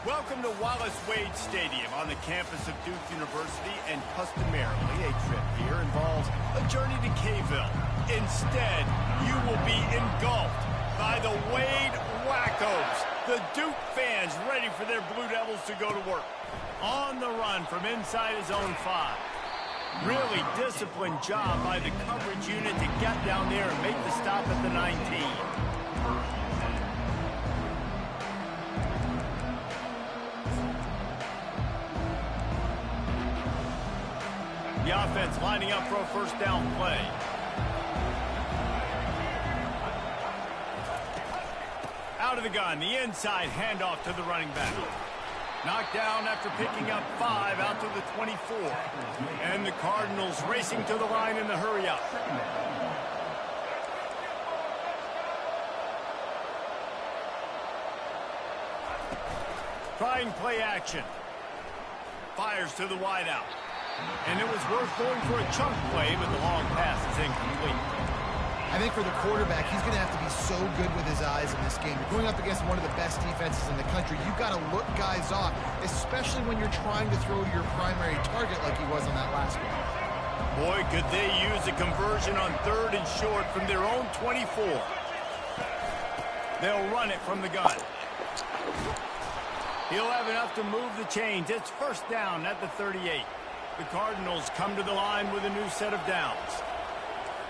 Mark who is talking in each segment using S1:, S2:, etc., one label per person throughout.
S1: Welcome to Wallace Wade Stadium on the campus of Duke University, and customarily a trip here involves a journey to K-ville. Instead, you will be engulfed by the Wade Wackos, the Duke fans ready for their Blue Devils to go to work. On the run from inside his own 5. Really disciplined job by the coverage unit to get down there and make the stop at the 19. The offense lining up for a first down play. Out of the gun, the inside handoff to the running back. Knocked down after picking up 5 out to the 24. And the Cardinals racing to the line in the hurry-up. Trying play action. Fires to the wideout. And it was worth going for a chunk play, but the long pass is incomplete.
S2: I think for the quarterback, he's going to have to be so good with his eyes in this game. You're going up against one of the best defenses in the country. You've got to look guys off, especially when you're trying to throw your primary target like he was on that last one.
S1: Boy, could they use a conversion on 3rd and short from their own 24. They'll run it from the gun. He'll have enough to move the chains. It's first down at the 38. The Cardinals come to the line with a new set of downs.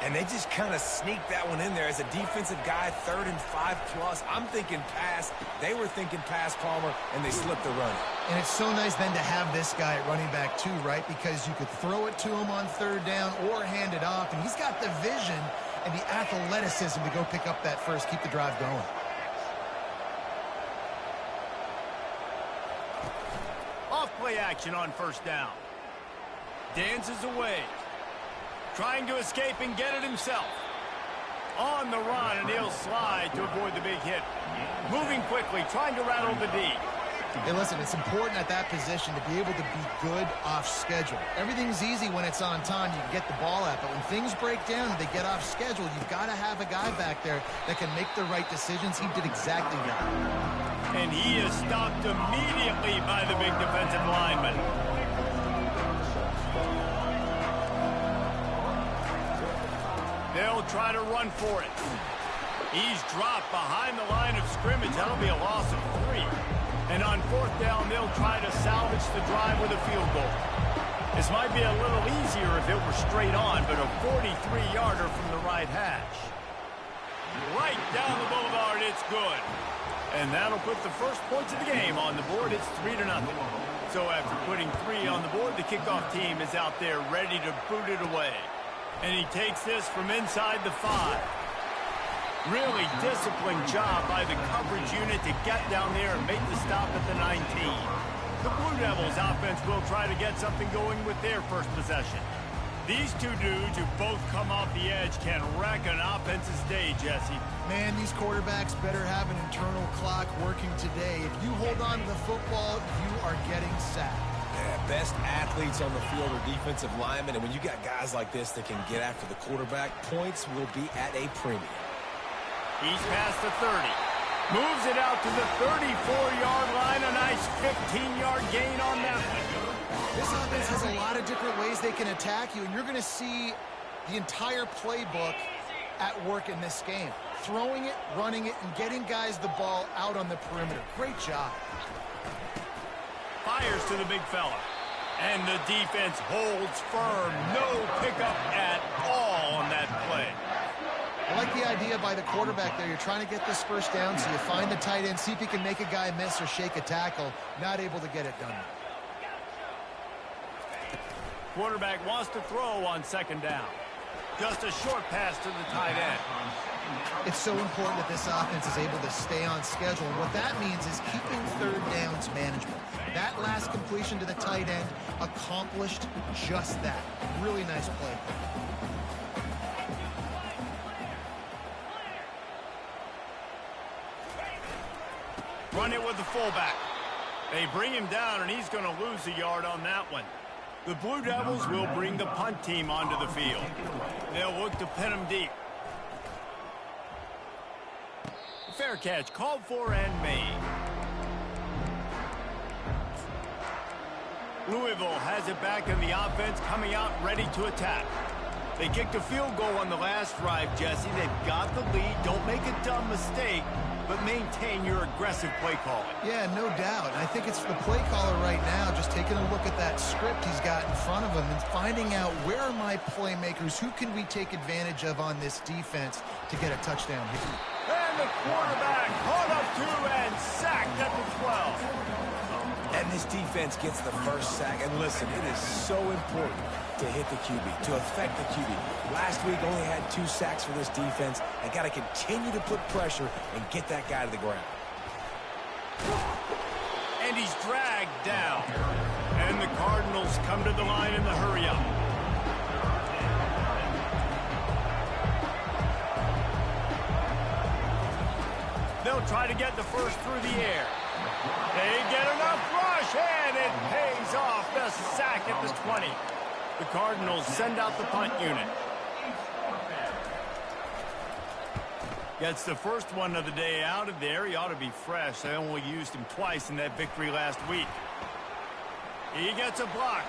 S3: And they just kind of sneaked that one in there as a defensive guy, 3rd and 5+. I'm thinking pass. They were thinking pass, Palmer, and they slipped the run.
S2: And it's so nice then to have this guy at running back too, right? Because you could throw it to him on 3rd down or hand it off. And he's got the vision and the athleticism to go pick up that first, keep the drive going.
S1: Off play action on first down. Dances away. Trying to escape and get it himself. On the run, and he'll slide to avoid the big hit. Moving quickly, trying to rattle the D.
S2: Hey, listen, it's important at that position to be able to be good off schedule. Everything's easy when it's on time. You can get the ball out, but when things break down and they get off schedule, you've got to have a guy back there that can make the right decisions. He did exactly that.
S1: And he is stopped immediately by the big defensive lineman. They'll try to run for it. He's dropped behind the line of scrimmage. That'll be a loss of 3. And on 4th down, they'll try to salvage the drive with a field goal. This might be a little easier if it were straight on, but a 43-yarder from the right hash. Right down the boulevard, it's good. And that'll put the first points of the game on the board. It's 3-0. So after putting 3 on the board, the kickoff team is out there ready to boot it away. And he takes this from inside the 5. Really disciplined job by the coverage unit to get down there and make the stop at the 19. The Blue Devils offense will try to get something going with their first possession. These two dudes who both come off the edge can wreck an offense's day, Jesse.
S2: Man, these quarterbacks better have an internal clock working today. If you hold on to the football, you are getting sacked.
S3: Yeah, best athletes on the field are defensive linemen, and when you got guys like this that can get after the quarterback, points will be at a premium.
S1: He's past the 30. Moves it out to the 34-yard line. A nice 15-yard gain on that one.
S2: This offense has a lot of different ways they can attack you, and you're going to see the entire playbook at work in this game. Throwing it, running it, and getting guys the ball out on the perimeter. Great job.
S1: Fires to the big fella. And the defense holds firm. No pickup at all on that play.
S2: I like the idea by the quarterback there. You're trying to get this first down, so you find the tight end, see if he can make a guy miss or shake a tackle. Not able to get it done.
S1: Quarterback wants to throw on 2nd down. Just a short pass to the tight end.
S2: It's so important that this offense is able to stay on schedule. And what that means is keeping 3rd downs manageable. That last completion to the tight end accomplished just that. Really nice play.
S1: Run it with the fullback. They bring him down, and he's going to lose a yard on that one. The Blue Devils will bring the punt team onto the field. They'll look to pin him deep. Fair catch called for and made. Louisville has it back in the offense, coming out ready to attack. They kicked a field goal on the last drive, Jesse. They've got the lead. Don't make a dumb mistake, but maintain your aggressive play calling.
S2: Yeah, no doubt. I think it's the play caller right now just taking a look at that script he's got in front of him and finding out where are my playmakers, who can we take advantage of on this defense to get a touchdown here.
S1: And the quarterback caught up to and sacked at the 12.
S3: And this defense gets the first sack. And listen, it is so important to hit the QB, to affect the QB. Last week only had 2 sacks for this defense. They got to continue to put pressure and get that guy to the ground.
S1: And he's dragged down. And the Cardinals come to the line in the hurry-up. They'll try to get the first through the air. They get enough rush, and it pays off. The sack at the 20. The Cardinals send out the punt unit. Gets the first one of the day out of there. He ought to be fresh. They only used him twice in that victory last week. He gets a block.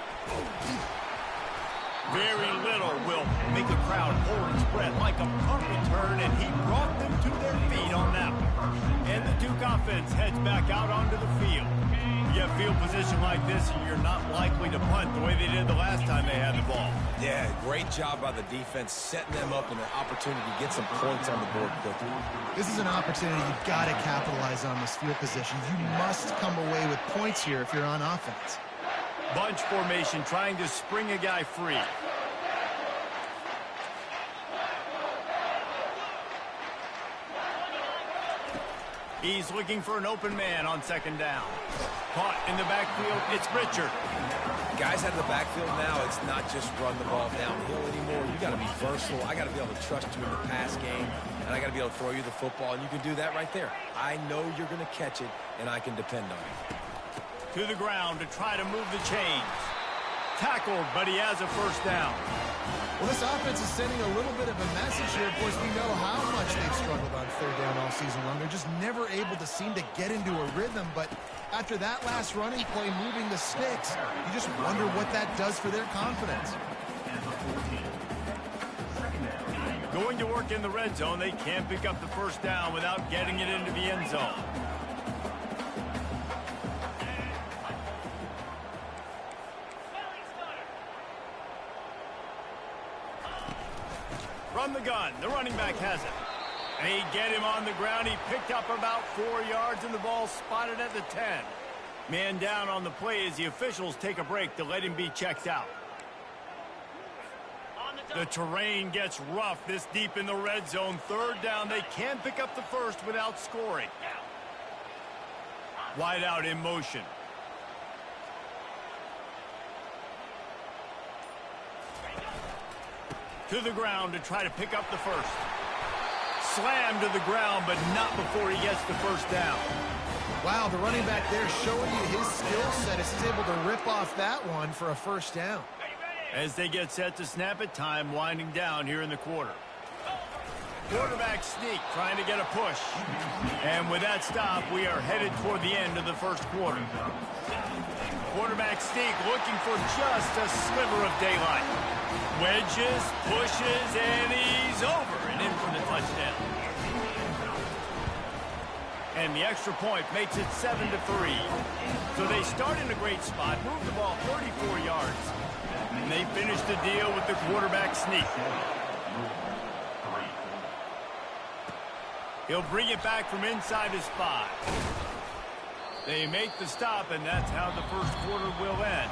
S1: Very little will make the crowd hold its breath like a punt return, and he brought them to their feet on that one. And the Duke offense heads back out onto the field. You get field position like this, and you're not likely to punt the way they did the last time they had the ball.
S3: Yeah, great job by the defense, setting them up in an opportunity to get some points on the board quickly.
S2: This is an opportunity you've got to capitalize on this field position. You must come away with points here if you're on offense.
S1: Bunch formation, trying to spring a guy free. He's looking for an open man on second down. Caught in the backfield, it's Richard.
S3: Guys out of the backfield now, it's not just run the ball downhill anymore. You got to be versatile. I got to be able to trust you in the pass game, and I got to be able to throw you the football, and you can do that right there. I know you're going to catch it, and I can depend on it.
S1: To the ground to try to move the chains. Tackled, but he has a first down.
S2: Well, this offense is sending a little bit of a message here. Of course, we know how much they've struggled on third down all season long. They're just never able to seem to get into a rhythm. But after that last running play, moving the sticks, you just wonder what that does for their confidence.
S1: Going to work in the red zone, they can't pick up the first down without getting it into the end zone. From the gun, the running back has it. They get him on the ground. He picked up about 4 yards, and the ball spotted at the 10. Man down on the play as the officials take a break to let him be checked out. The terrain gets rough this deep in the red zone. Third down, they can't pick up the first without scoring. Wide out in motion. To the ground to try to pick up the first. Slammed to the ground, but not before he gets the first down.
S2: Wow, the running back there showing you his skill set as he's able to rip off that one for a first down.
S1: As they get set to snap it, time winding down here in the quarter. Quarterback sneak, trying to get a push. And with that stop, we are headed toward the end of the first quarter. Quarterback sneak looking for just a sliver of daylight. Wedges, pushes, and he's over and in for the touchdown. And the extra point makes it 7-3. So they start in a great spot, move the ball 34 yards. And they finish the deal with the quarterback sneak. He'll bring it back from inside his 5. They make the stop, and that's how the first quarter will end.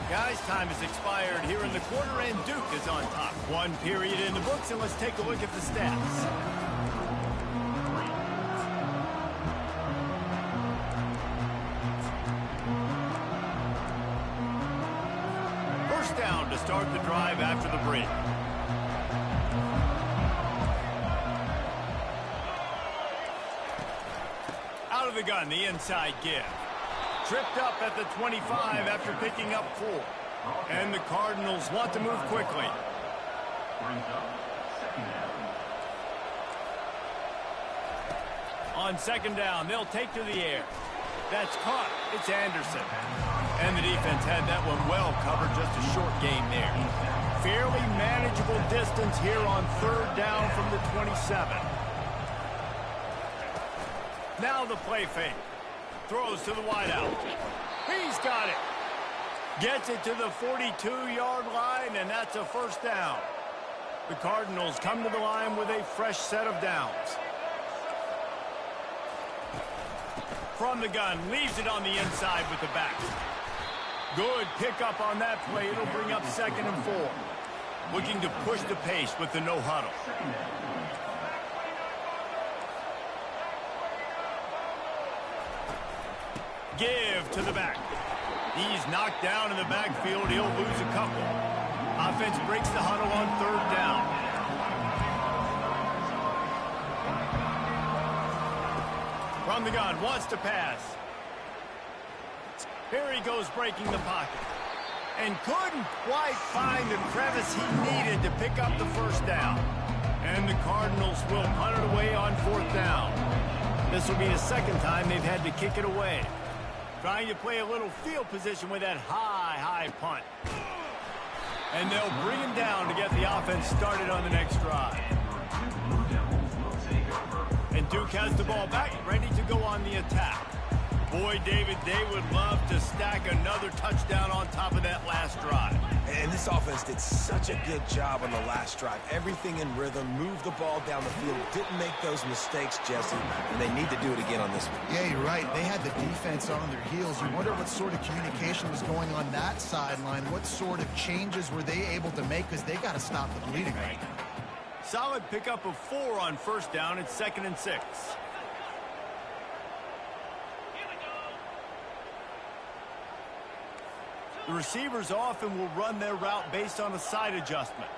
S1: Guys, time has expired here in the quarter, and Duke is on top. One period in the books, and let's take a look at the stats. First down to start the drive after the break. Out of the gun, the inside give. Tripped up at the 25 after picking up 4. And the Cardinals want to move quickly. On second down, they'll take to the air. That's caught. It's Anderson. And the defense had that one well covered, just a short gain there. Fairly manageable distance here on 3rd down from the 27. Now the play fake. Throws to the wideout. He's got it. Gets it to the 42-yard line, and that's a 1st down. The Cardinals come to the line with a fresh set of downs. From the gun, leaves it on the inside with the back. Good pickup on that play. It'll bring up 2nd and 4. Looking to push the pace with the no huddle. Give to the back. He's knocked down in the backfield. He'll lose a couple. Offense breaks the huddle on 3rd down. From the gun, wants to pass. Here he goes breaking the pocket. And couldn't quite find the crevice he needed to pick up the 1st down. And the Cardinals will punt it away on 4th down. This will be the 2nd time they've had to kick it away. Trying to play a little field position with that high punt. And they'll bring him down to get the offense started on the next drive. And Duke has the ball back, ready to go on the attack. Boy, David, they would love to stack another touchdown on top of that last drive.
S3: And this offense did such a good job on the last drive. Everything in rhythm, moved the ball down the field, didn't make those mistakes, Jesse, and they need to do it again on this one.
S2: Yeah, you're right. They had the defense on their heels. You wonder what sort of communication was going on that sideline. What sort of changes were they able to make, because they got to stop the bleeding right now.
S1: Solid pickup of 4 on 1st down. It's 2nd and 6. The receivers often will run their route based on a side adjustment.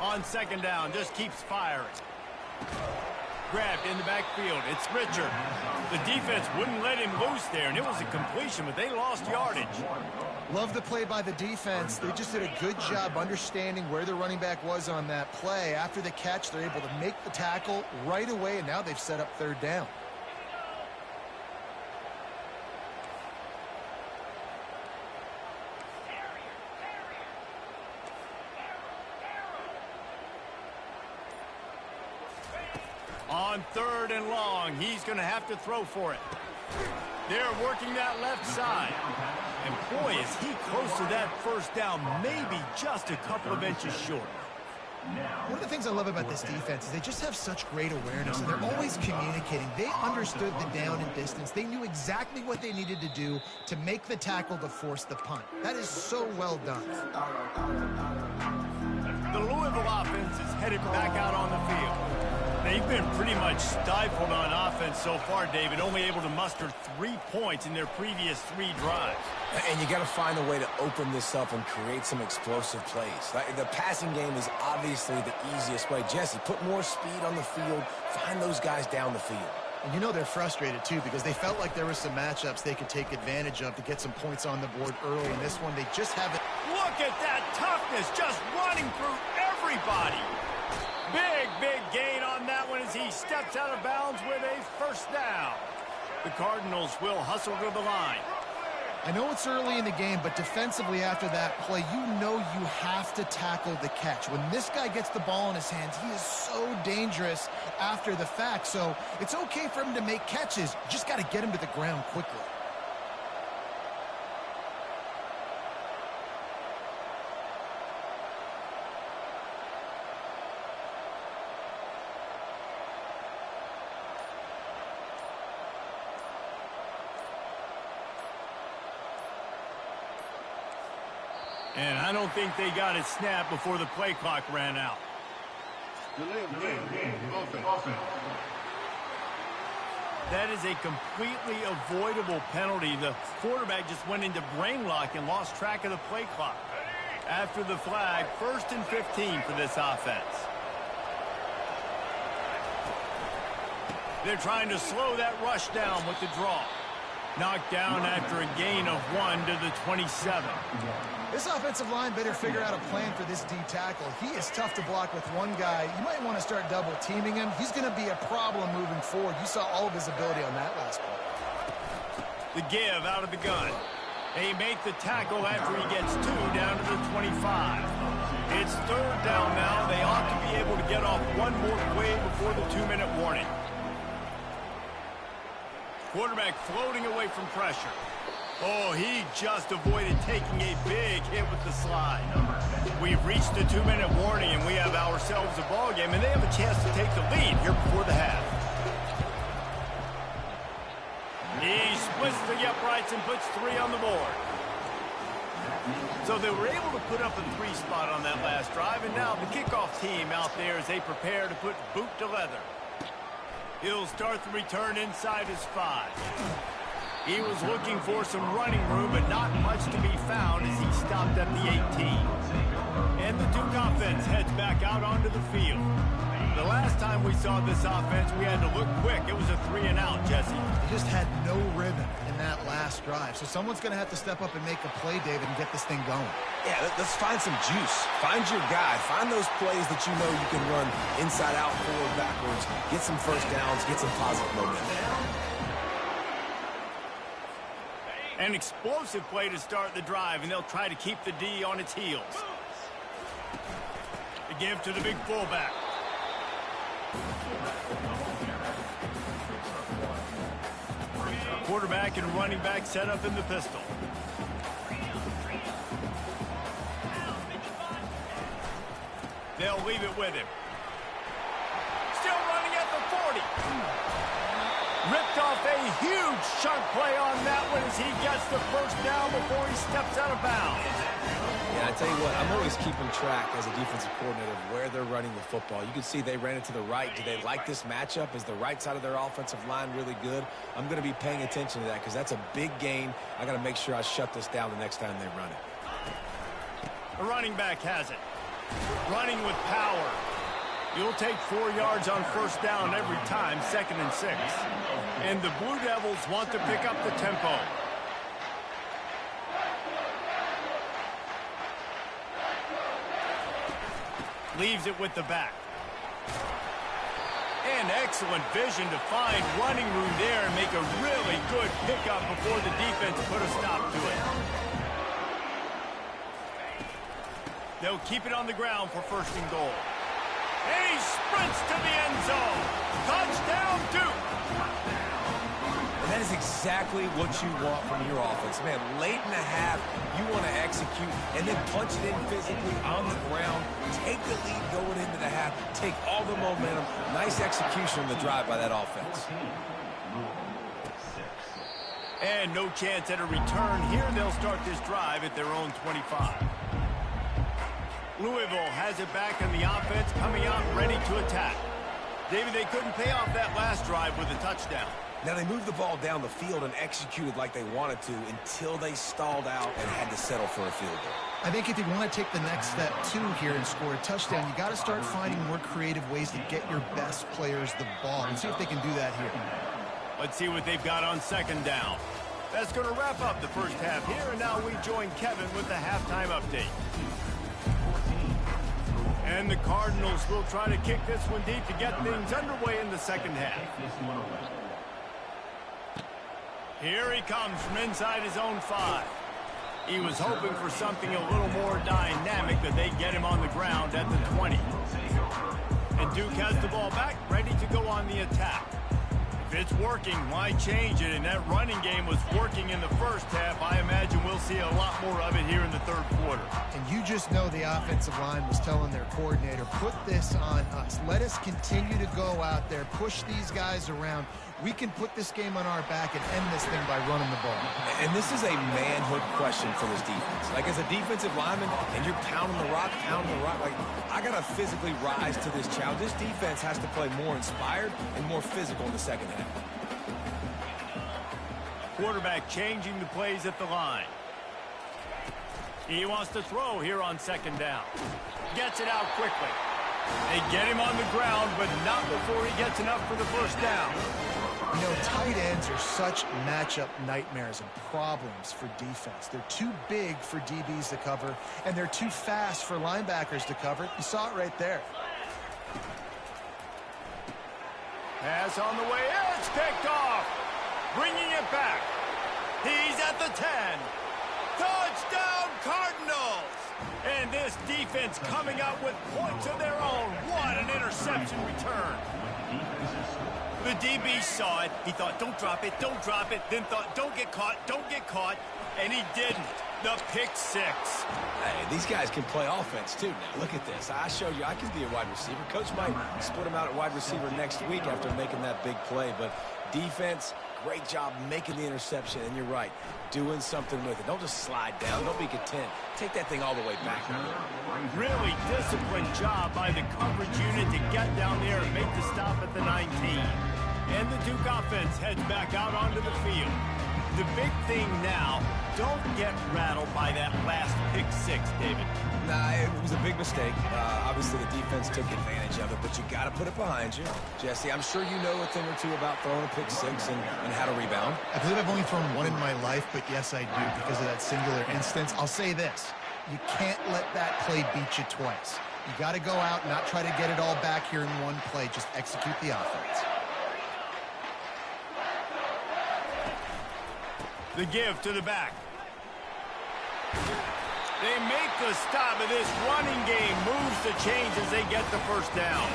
S1: On 2nd down, just keeps firing. Grabbed in the backfield. It's Richard. The defense wouldn't let him loose there, and it was a completion, but they lost yardage.
S2: Love the play by the defense. They just did a good job understanding where the running back was on that play. After the catch, they're able to make the tackle right away, and now they've set up 3rd down.
S1: On 3rd and long, he's going to have to throw for it. They're working that left side. And boy, is he close to that 1st down, maybe just a couple of inches short.
S2: One of the things I love about this defense is they just have such great awareness, and they're always communicating. They understood the down and distance. They knew exactly what they needed to do to make the tackle to force the punt. That is so well done.
S1: The Louisville offense is headed back out on the field. They've been pretty much stifled on offense so far, David, only able to muster 3 points in their previous 3 drives.
S3: And you got to find a way to open this up and create some explosive plays. The passing game is obviously the easiest way. Jesse, put more speed on the field, find those guys down the field.
S2: And you know they're frustrated, too, because they felt like there were some matchups they could take advantage of to get some points on the board early. In this one, they just haven't.
S1: Look at that toughness, just running through everybody. Big gain on that one as he steps out of bounds with a 1st down. The Cardinals will hustle to the line.
S2: I know it's early in the game, but defensively after that play, you know you have to tackle the catch. When this guy gets the ball in his hands, he is so dangerous after the fact. So it's okay for him to make catches. You just got to get him to the ground quickly.
S1: And I don't think they got it snapped before the play clock ran out. That is a completely avoidable penalty. The quarterback just went into brain lock and lost track of the play clock. After the flag, 1st and 15 for this offense. They're trying to slow that rush down with the draw. Knocked down after a gain of 1 to the 27.
S2: This offensive line better figure out a plan for this D tackle. He is tough to block with one guy. You might want to start double teaming him. He's going to be a problem moving forward. You saw all of his ability on that last play.
S1: The give out of the gun. They make the tackle after he gets 2 down to the 25. It's 3rd down now. They ought to be able to get off one more play before the 2-minute warning. Quarterback floating away from pressure. Oh, he just avoided taking a big hit with the slide. We've reached the 2-minute warning, and we have ourselves a ball game, and they have a chance to take the lead here before the half. He splits the uprights and puts 3 on the board. So they were able to put up a 3 spot on that last drive, and now the kickoff team out there as they prepare to put boot to leather. He'll start the return inside his 5. He was looking for some running room, but not much to be found as he stopped at the 18. And the Duke offense heads back out onto the field. The last time we saw this offense, we had to look quick. It was a 3-and-out, Jesse.
S2: They just had no rhythm in that last drive. So someone's going to have to step up and make a play, David, and get this thing going.
S3: Yeah, let's find some juice. Find your guy. Find those plays that you know you can run inside out, forward, backwards. Get some first downs. Get some positive momentum.
S1: An explosive play to start the drive, and they'll try to keep the D on its heels. The give to the big fullback. Quarterback and running back set up in the pistol. They'll leave it with him. Still running at the 40. Ripped off a huge chunk play on that one as he gets the first down before he steps out of bounds.
S3: Yeah, I tell you what, I'm always keeping track as a defensive coordinator of where they're running the football. You can see they ran it to the right. Do they like this matchup? Is the right side of their offensive line really good? I'm going to be paying attention to that because that's a big gain. I got to make sure I shut this down the next time they run it.
S1: The running back has it. Running with power. You'll take 4 yards on first down every time, 2nd and 6. And the Blue Devils want to pick up the tempo. Leaves it with the back. And excellent vision to find running room there and make a really good pickup before the defense put a stop to it. They'll keep it on the ground for 1st and goal. And he sprints to the end zone. Touchdown, Duke.
S3: And that is exactly what you want from your offense. Man, late in the half, you want to execute and then punch it in physically on the ground. Take the lead going into the half. Take all the momentum. Nice execution on the drive by that offense.
S1: And no chance at a return here. They'll start this drive at their own 25. Louisville has it back on the offense, coming out ready to attack. David, they couldn't pay off that last drive with a touchdown.
S3: Now, they moved the ball down the field and executed like they wanted to until they stalled out and had to settle for a field goal.
S2: I think if you want to take the next step, too, here and score a touchdown, you got to start finding more creative ways to get your best players the ball and see if they can do that here.
S1: Let's see what they've got on 2nd down. That's going to wrap up the first half here, and now we join Kevin with the halftime update. And the Cardinals will try to kick this one deep to get things underway in the 2nd half. Here he comes from inside his own 5. He was hoping for something a little more dynamic, that they get him on the ground at the 20. And Duke has the ball back, ready to go on the attack. If it's working, why change it? And that running game was working in the first half. I imagine we'll see a lot more of it here in the 3rd quarter.
S2: And you just know the offensive line was telling their coordinator, put this on us. Let us continue to go out there, push these guys around. We can put this game on our back and end this thing by running the ball.
S3: And this is a manhood question for this defense. Like, as a defensive lineman, and you're pounding the rock, like, I got to physically rise to this challenge. This defense has to play more inspired and more physical in the 2nd half.
S1: Quarterback changing the plays at the line. He wants to throw here on 2nd down. Gets it out quickly. They get him on the ground, but not before he gets enough for the first down.
S2: You know, tight ends are such matchup nightmares and problems for defense. They're too big for DBs to cover, and they're too fast for linebackers to cover. You saw it right there.
S1: Pass on the way. It's picked off. Bringing it back. He's at the 10. Touchdown, Cardinals! And this defense coming out with points of their own. What an interception return. The DB saw it. He thought, don't drop it, don't drop it. Then thought, don't get caught, don't get caught. And he didn't. The pick six.
S3: Hey, these guys can play offense, too, now. Look at this. I showed you I can be a wide receiver. Coach might split him out at wide receiver next week after making that big play. But defense, great job making the interception. And you're right, doing something with it. Don't just slide down. Don't be content. Take that thing all the way back.
S1: Really disciplined job by the coverage unit to get down there and make the stop at the 19. And the Duke offense heads back out onto the field. The big thing now, don't get rattled by that last pick six, David.
S3: Nah, it was a big mistake. Obviously, the defense took advantage of it, but you got to put it behind you. Jesse, I'm sure you know a thing or two about throwing a pick six and how to rebound.
S2: I believe I've only thrown one in my life, but yes, I do because of that singular instance. I'll say this. You can't let that play beat you twice. You got to go out and not try to get it all back here in one play. Just execute the offense.
S1: The give to the back. They make the stop, and this running game moves the chains as they get the first down.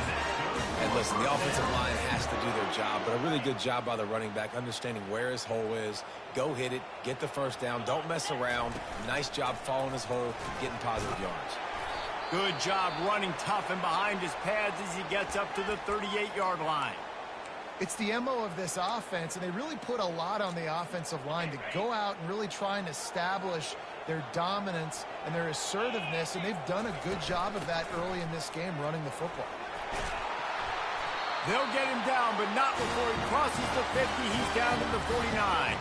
S3: And listen, the offensive line has to do their job, but a really good job by the running back, understanding where his hole is. Go hit it, get the first down, don't mess around. Nice job following his hole, getting positive yards.
S1: Good job running tough and behind his pads as he gets up to the 38-yard line.
S2: It's the MO of this offense, and they really put a lot on the offensive line to go out and really try and establish their dominance and their assertiveness, and they've done a good job of that early in this game running the football.
S1: They'll get him down, but not before he crosses the 50. He's down to the 49.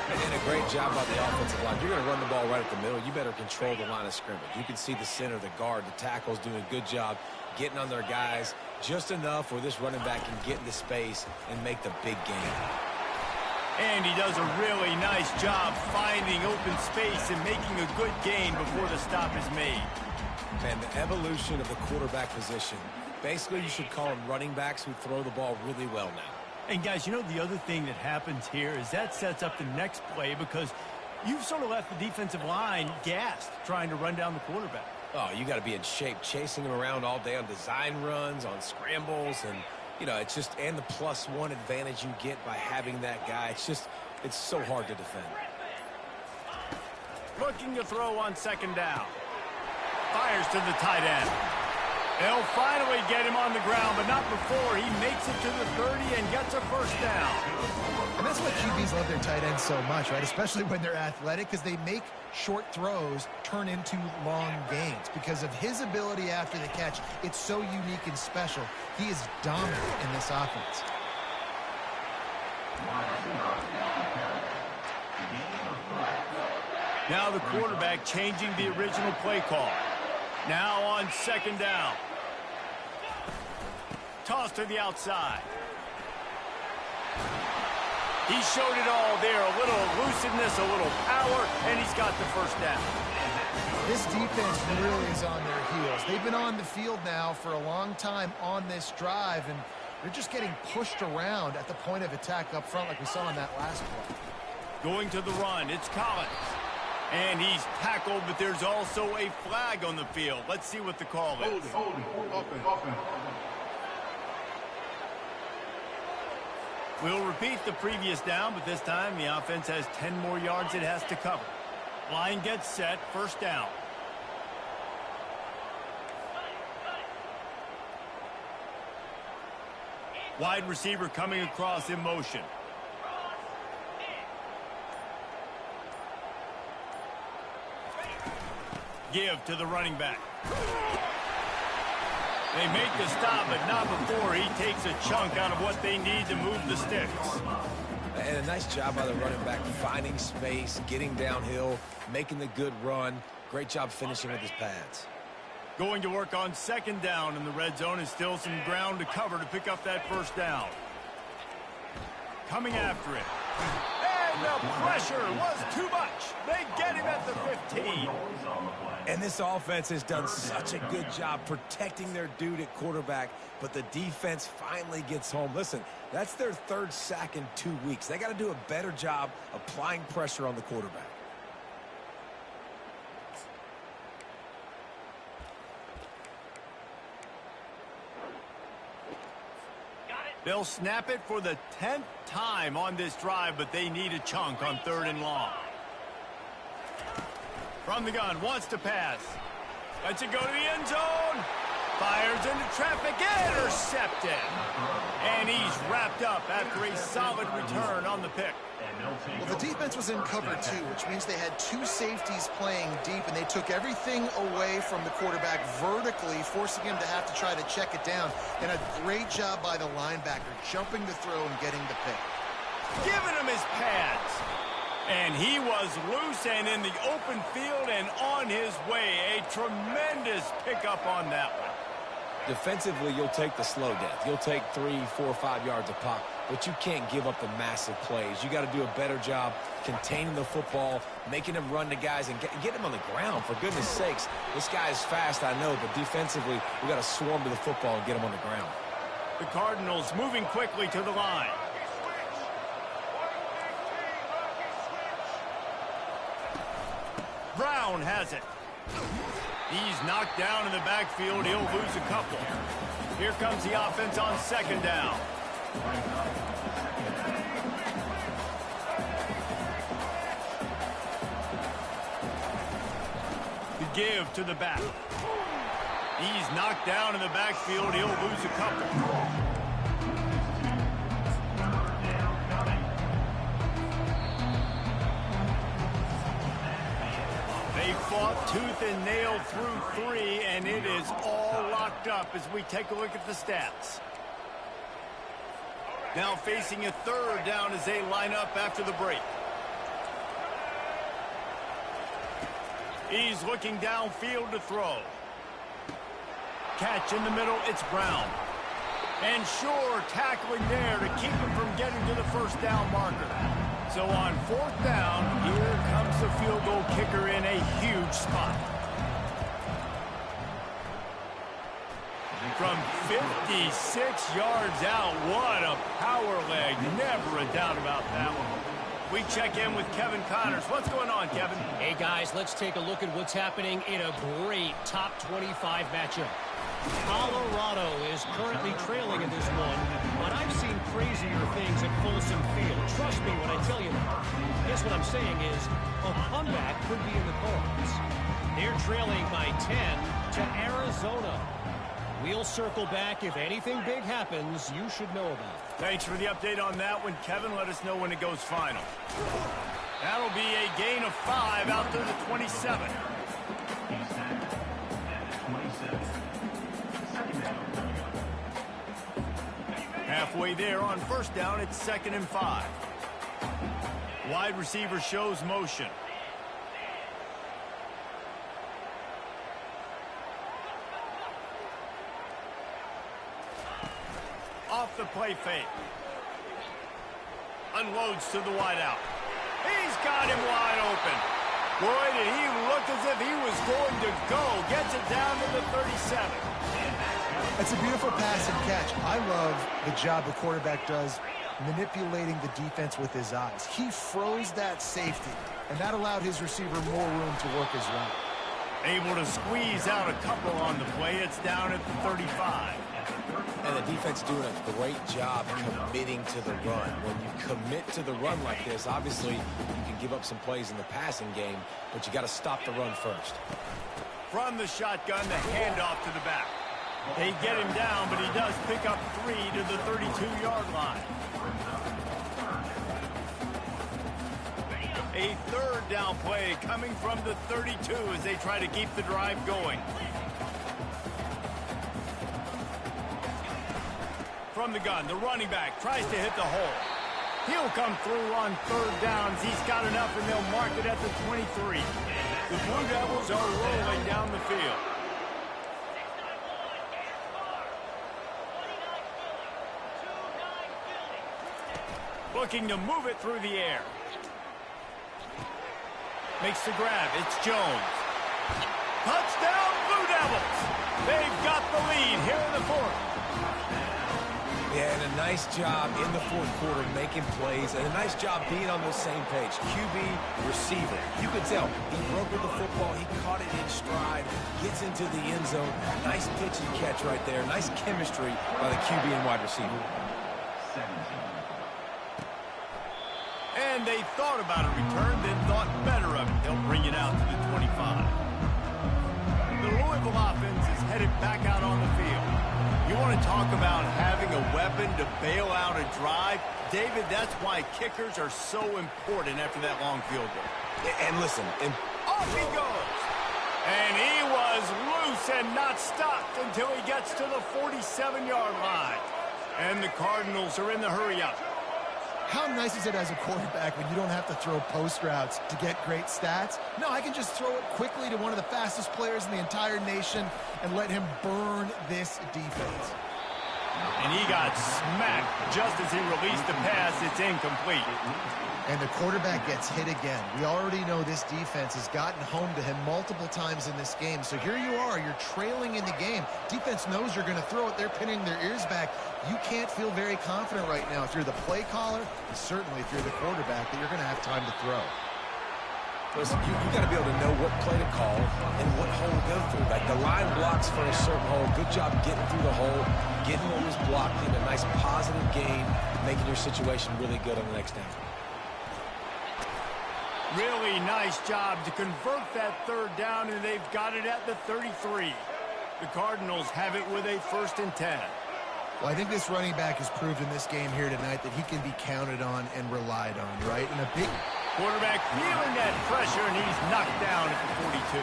S3: And a great job by the offensive line. You're going to run the ball right at the middle. You better control the line of scrimmage. You can see the center, the guard, the tackles doing a good job getting on their guys just enough where this running back can get into space and make the big game.
S1: And he does a really nice job finding open space and making a good gain before the stop is made.
S3: And the evolution of the quarterback position. Basically, you should call them running backs who throw the ball really well now.
S1: And guys, you know the other thing that happens here is that sets up the next play because you've sort of left the defensive line gassed trying to run down the quarterback.
S3: Oh, you got to be in shape, chasing him around all day on design runs, on scrambles, and, you know, it's just, and the +1 advantage you get by having that guy. It's so hard to defend.
S1: Looking to throw on second down. Fires to the tight end. They'll finally get him on the ground, but not before he makes it to the 30 and gets a first down.
S2: And that's why QBs love their tight ends so much, right? Especially when they're athletic, because they make short throws turn into long gains. Because of his ability after the catch, it's so unique and special. He is dominant in this offense.
S1: Now the quarterback changing the original play call. Now on second down. Toss to the outside. He showed it all there. A little elusiveness, a little power, and he's got the first down.
S2: This defense really is on their heels. They've been on the field now for a long time on this drive, and they're just getting pushed around at the point of attack up front like we saw in that last play.
S1: Going to the run, it's Collins. And he's tackled, but there's also a flag on the field. Let's see what the call is.
S4: Holding. Open.
S1: We'll repeat the previous down, but this time the offense has 10 more yards it has to cover. Line gets set, first down. Wide receiver coming across in motion. Give to the running back. They make the stop, but not before he takes a chunk out of what they need to move the sticks.
S3: And a nice job by the running back, finding space, getting downhill, making the good run. Great job finishing with his pads.
S1: Going to work on second down in the red zone, and still some ground to cover to pick up that first down. Coming after it. And The pressure was too much. They get him at the 15.
S3: And this offense has done such a good job protecting their dude at quarterback, but the defense finally gets home. Listen, that's their third sack in 2 weeks. They got to do a better job applying pressure on the quarterback.
S1: They'll snap it for the 10th time on this drive, but they need a chunk on 3rd and long. From the gun, wants to pass. Lets it go to the end zone. Fires into traffic, intercepted. And he's wrapped up after a solid return on the pick.
S2: Well, the defense was in cover 2, which means they had 2 safeties playing deep, and they took everything away from the quarterback vertically, forcing him to have to try to check it down. And a great job by the linebacker, jumping the throw and getting the pick.
S1: Giving him his pads. And he was loose and in the open field and on his way. A tremendous pickup on that one.
S3: Defensively, you'll take the slow death. You'll take 3, 4, 5 yards a pop, but you can't give up the massive plays. You got to do a better job containing the football, making him run to guys, and get him on the ground. For goodness sakes, this guy is fast, I know, but defensively, we got to swarm to the football and get him on the ground.
S1: The Cardinals moving quickly to the line. Brown has it. He's knocked down in the backfield. He'll lose a couple. Here comes the offense on 2nd down. The give to the back. He's knocked down in the backfield. He'll lose a couple. They fought tooth and nail through 3, and it is all locked up as we take a look at the stats. Now facing a 3rd down as they line up after the break. He's looking downfield to throw. Catch in the middle, it's Brown. And Shore tackling there to keep him from getting to the 1st down marker. So on 4th down, here comes the field goal kicker in a huge spot. From 56 yards out, what a power leg. Never a doubt about that one. We check in with Kevin Connors. What's going on, Kevin?
S4: Hey, guys, let's take a look at what's happening in a great top 25 matchup. Colorado is currently trailing in this one, but I've seen crazier things at Folsom Field. Trust me when I tell you that. Guess what I'm saying is a comeback could be in the cards. They're trailing by 10 to Arizona. We'll circle back. If anything big happens, you should know about it.
S1: Thanks for the update on that one, Kevin. Let us know when it goes final. That'll be a gain of 5 out to the 27. Halfway there on 1st down, it's 2nd and 5. Wide receiver shows motion. Off the play fake. Unloads to the wideout. He's got him wide open. Boy, did he look as if he was going to go. Gets it down to the 37.
S2: That's a beautiful pass and catch. I love the job the quarterback does manipulating the defense with his eyes. He froze that safety, and that allowed his receiver more room to work his route.
S1: Able to squeeze out a couple on the play. It's down at the 35.
S3: And the defense doing a great job committing to the run. When you commit to the run like this, obviously you can give up some plays in the passing game, but you got to stop the run first.
S1: From the shotgun, the handoff to the back. They get him down, but he does pick up 3 to the 32-yard line. A 3rd down play coming from the 32 as they try to keep the drive going. From the gun, the running back tries to hit the hole. He'll come through on 3rd downs. He's got enough, and they'll mark it at the 23. The Blue Devils are rolling down the field. Looking to move it through the air. Makes the grab. It's Jones. Touchdown, Blue Devils. They've got the lead here in the fourth.
S3: Yeah, and a nice job in the fourth quarter making plays, and a nice job being on the same page. QB, receiver. You could tell he broke with the football. He caught it in stride, gets into the end zone. Nice pitch and catch right there. Nice chemistry by the QB and wide receiver.
S1: And they thought about a return, then thought better of it. They'll bring it out to the 25. The Louisville offense is headed back out on the field. You want to talk about having a weapon to bail out a drive? David, that's why kickers are so important after that long field goal.
S3: And listen,
S1: off he goes. And he was loose and not stopped until he gets to the 47-yard line. And the Cardinals are in the hurry-up.
S2: How nice is it as a quarterback when you don't have to throw post routes to get great stats? No, I can just throw it quickly to one of the fastest players in the entire nation and let him burn this defense.
S1: And he got smacked just as he released the pass. It's incomplete.
S2: And the quarterback gets hit again. We already know this defense has gotten home to him multiple times in this game. So here you are, you're trailing in the game. Defense knows you're going to throw it. They're pinning their ears back. You can't feel very confident right now if you're the play caller, and certainly if you're the quarterback, that you're going to have time to throw.
S3: Listen, you got to be able to know what play to call and what hole to go through. Like the line blocks for a certain hole. Good job getting through the hole, getting what was blocked in a nice positive gain, making your situation really good on the next down.
S1: Really nice job to convert that third down, and they've got it at the 33. The Cardinals have it with a 1st and 10.
S2: Well, I think this running back has proved in this game here tonight that he can be counted on and relied on, right? And a big
S1: quarterback feeling that pressure, and he's knocked down at the 42.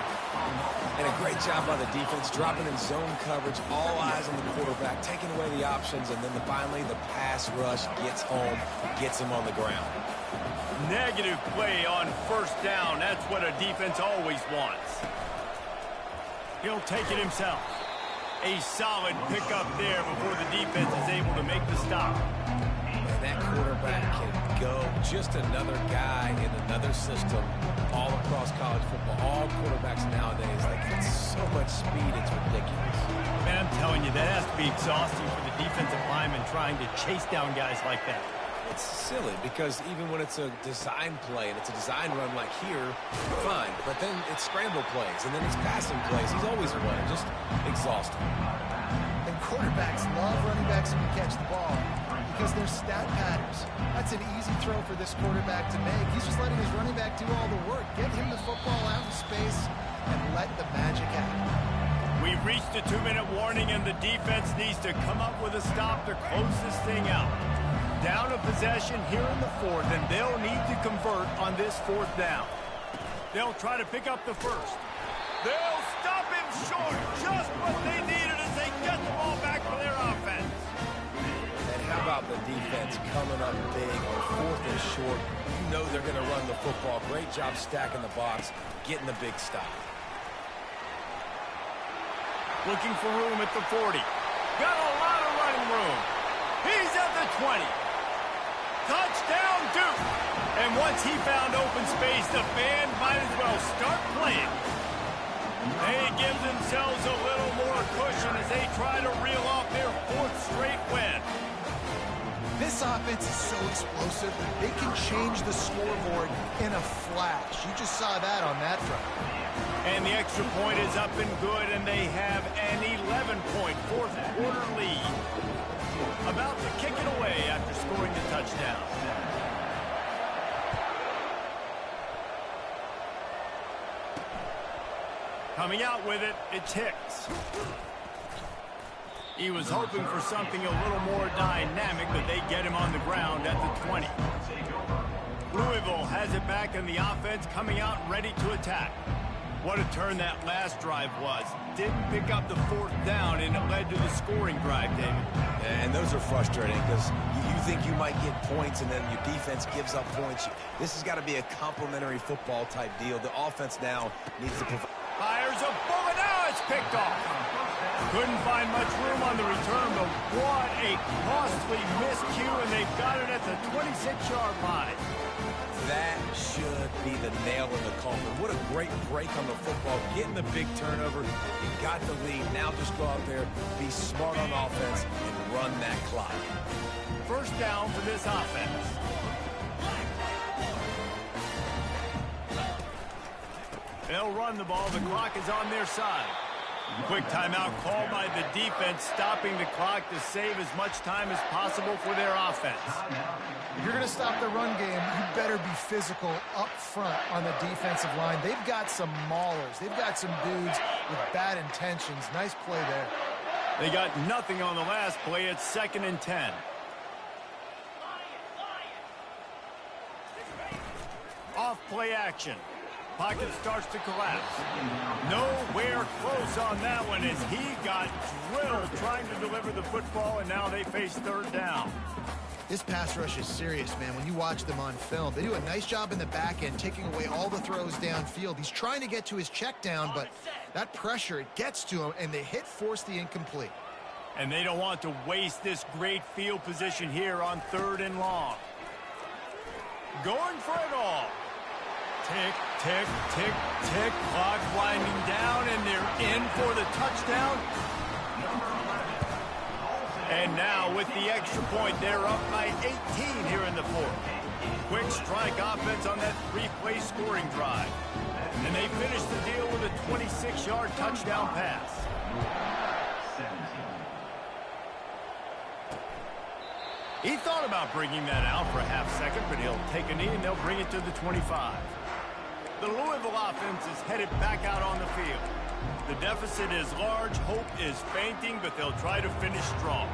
S3: And a great job by the defense, dropping in zone coverage, all eyes on the quarterback, taking away the options, and then finally the pass rush gets home, gets him on the ground.
S1: Negative play on 1st down. That's what a defense always wants. He'll take it himself. A solid pickup there before the defense is able to make the stop.
S3: And that quarterback can go. Just another guy in another system all across college football. All quarterbacks nowadays, they get so much speed, it's ridiculous.
S1: Man, I'm telling you, that has to be exhausting for the defensive lineman trying to chase down guys like that.
S3: It's silly because even when it's a design play and it's a design run like here, fine. But then it's scramble plays and then it's passing plays. He's always running, just exhausting.
S2: And quarterbacks love running backs who can catch the ball because they're stat patterns. That's an easy throw for this quarterback to make. He's just letting his running back do all the work. Get him the football out in space and let the magic happen.
S1: We've reached a 2-minute warning, and the defense needs to come up with a stop to close this thing out. Down a possession here in the 4th, and they'll need to convert on this 4th down. They'll try to pick up the 1st. They'll stop him short. Just what they needed as they get the ball back for their offense.
S3: And how about the defense coming up big on 4th and short? You know they're going to run the football. Great job stacking the box, getting the big stop.
S1: Looking for room at the 40. Got a lot of running room. He's at the 20. Touchdown, Duke. And once he found open space, the band might as well start playing. They give themselves a little more cushion as they try to reel off their 4th straight win.
S2: This offense is so explosive, they can change the scoreboard in a flash. You just saw that on that front.
S1: And the extra point is up and good, and they have an 11-point 4th quarter lead. About to kick it away after scoring the touchdown. Coming out with it, it's Hicks. He was hoping for something a little more dynamic, but they get him on the ground at the 20. Louisville has it back, and the offense coming out ready to attack. What a turn that last drive was. Didn't pick up the 4th down, and it led to the scoring drive, David.
S3: And those are frustrating because you think you might get points and then your defense gives up points. This has got to be a complementary football type deal. The offense now needs to provide.
S1: Fires a bullet. Now it's picked off. Couldn't find much room on the return, but what a costly miscue, and they've got it at the 26-yard line.
S3: That should be the nail in the coffin. What a great break on the football. Getting the big turnover. You got the lead. Now just go out there, be smart on offense, and run that clock.
S1: First down for this offense. They'll run the ball. The clock is on their side. Quick timeout called by the defense, stopping the clock to save as much time as possible for their offense.
S2: If you're going to stop the run game, you better be physical up front on the defensive line. They've got some maulers. They've got some dudes with bad intentions. Nice play there.
S1: They got nothing on the last play. It's 2nd and 10. Off play action. Pocket starts to collapse. Nowhere close on that one as he got drilled trying to deliver the football, and now they face 3rd down.
S2: This pass rush is serious, man. When you watch them on film, they do a nice job in the back end, taking away all the throws downfield. He's trying to get to his check down, but that pressure, it gets to him, and the hit forced the incomplete.
S1: And they don't want to waste this great field position here on 3rd and long. Going for it all. Tick, tick, tick, tick. Clock winding down, and they're in for the touchdown. And now with the extra point, they're up by 18 here in the 4th. Quick strike offense on that 3-play scoring drive. And they finish the deal with a 26-yard touchdown pass. He thought about bringing that out for a half second, but he'll take a knee and they'll bring it to the 25. The Louisville offense is headed back out on the field. The deficit is large, hope is fainting, but they'll try to finish strong.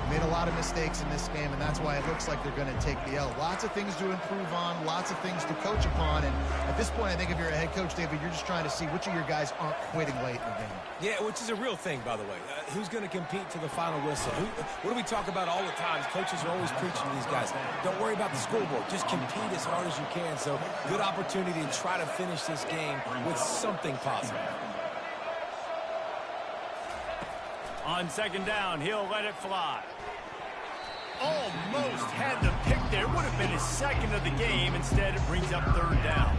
S2: Made a lot of mistakes in this game, and that's why it looks like they're going to take the L. Lots of things to improve on, lots of things to coach upon, and at this point, I think if you're a head coach, David, you're just trying to see which of your guys aren't quitting late in the game.
S3: Yeah, which is a real thing, by the way. Who's going to compete to the final whistle? What do we talk about all the time? Coaches are always preaching to these guys. Don't worry about the scoreboard. Just compete as hard as you can. So, good opportunity to try to finish this game with something positive.
S1: On 2nd down, he'll let it fly. Almost had the pick there. Would have been his 2nd of the game. Instead, it brings up 3rd down.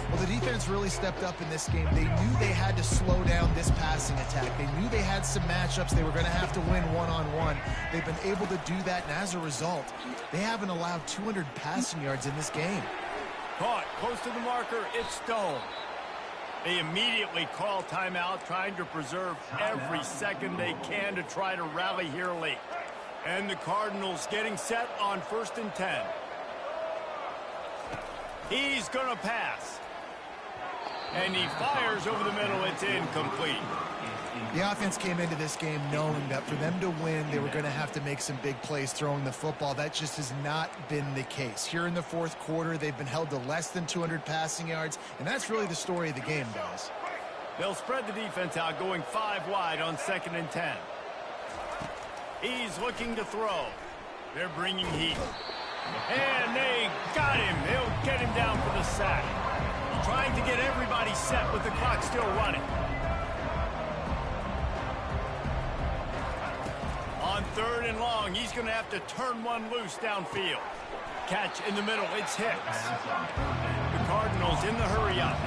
S2: Well, the defense really stepped up in this game. They knew they had to slow down this passing attack. They knew they had some matchups they were going to have to win one-on-one. They've been able to do that, and as a result, they haven't allowed 200 passing yards in this game.
S1: Caught close to the marker. It's Stone. They immediately call timeout, trying to preserve every second they can to try to rally here late. And the Cardinals getting set on 1st and 10. He's going to pass. And he fires over the middle. It's incomplete.
S2: The offense came into this game knowing that for them to win, they were going to have to make some big plays throwing the football. That just has not been the case. Here in the 4th quarter, they've been held to less than 200 passing yards, and that's really the story of the game, guys.
S1: They'll spread the defense out, going 5 wide on 2nd and 10. He's looking to throw. They're bringing heat. And they got him. They'll get him down for the sack. Trying to get everybody set with the clock still running. On 3rd and long, he's going to have to turn one loose downfield. Catch in the middle. It's Hicks. The Cardinals in the hurry up.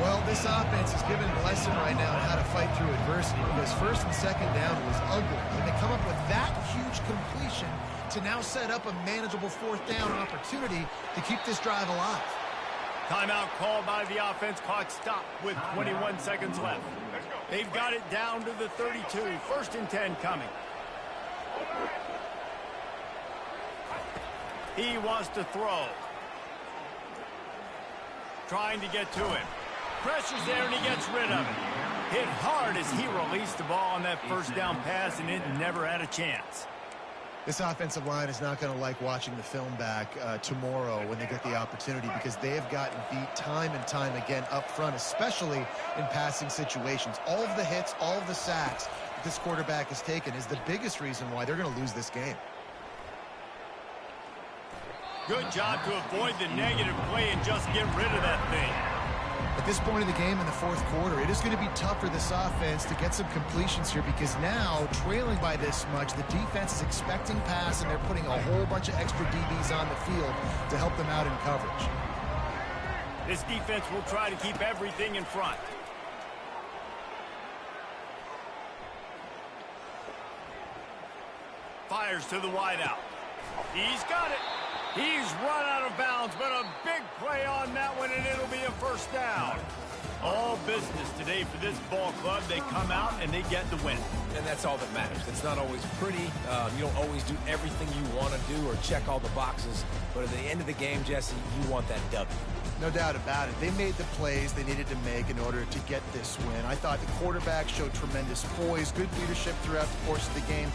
S2: Well, this offense is given a lesson right now on how to fight through adversity, because 1st and 2nd down was ugly. And they come up with that huge completion to now set up a manageable 4th down opportunity to keep this drive alive.
S1: Timeout called by the offense. Clock stopped with 21 seconds left. They've got it down to the 32. 1st and 10 coming. He wants to throw. Trying to get to him. Pressure's there, and he gets rid of it. Hit hard as he released the ball on that 1st down pass, and it never had a chance.
S2: This offensive line is not going to like watching the film back tomorrow when they get the opportunity, because they have gotten beat time and time again up front, especially in passing situations. All of the hits, all of the sacks that this quarterback has taken is the biggest reason why they're going to lose this game.
S1: Good job to avoid the negative play and just get rid of that thing.
S2: At this point of the game in the fourth quarter, it is going to be tough for this offense to get some completions here because now, trailing by this much, the defense is expecting pass, and they're putting a whole bunch of extra DBs on the field to help them out in coverage.
S1: This defense will try to keep everything in front. Fires to the wideout. He's got it. He's run out of bounds, but a big play on that one, and it'll be a first down. All business today for this ball club. They come out and they get the win.
S3: And that's all that matters. It's not always pretty. You don't always do everything you want to do or check all the boxes. But at the end of the game, Jesse, you want that W.
S2: No doubt about it. They made the plays they needed to make in order to get this win. I thought the quarterback showed tremendous poise, good leadership throughout the course of the game.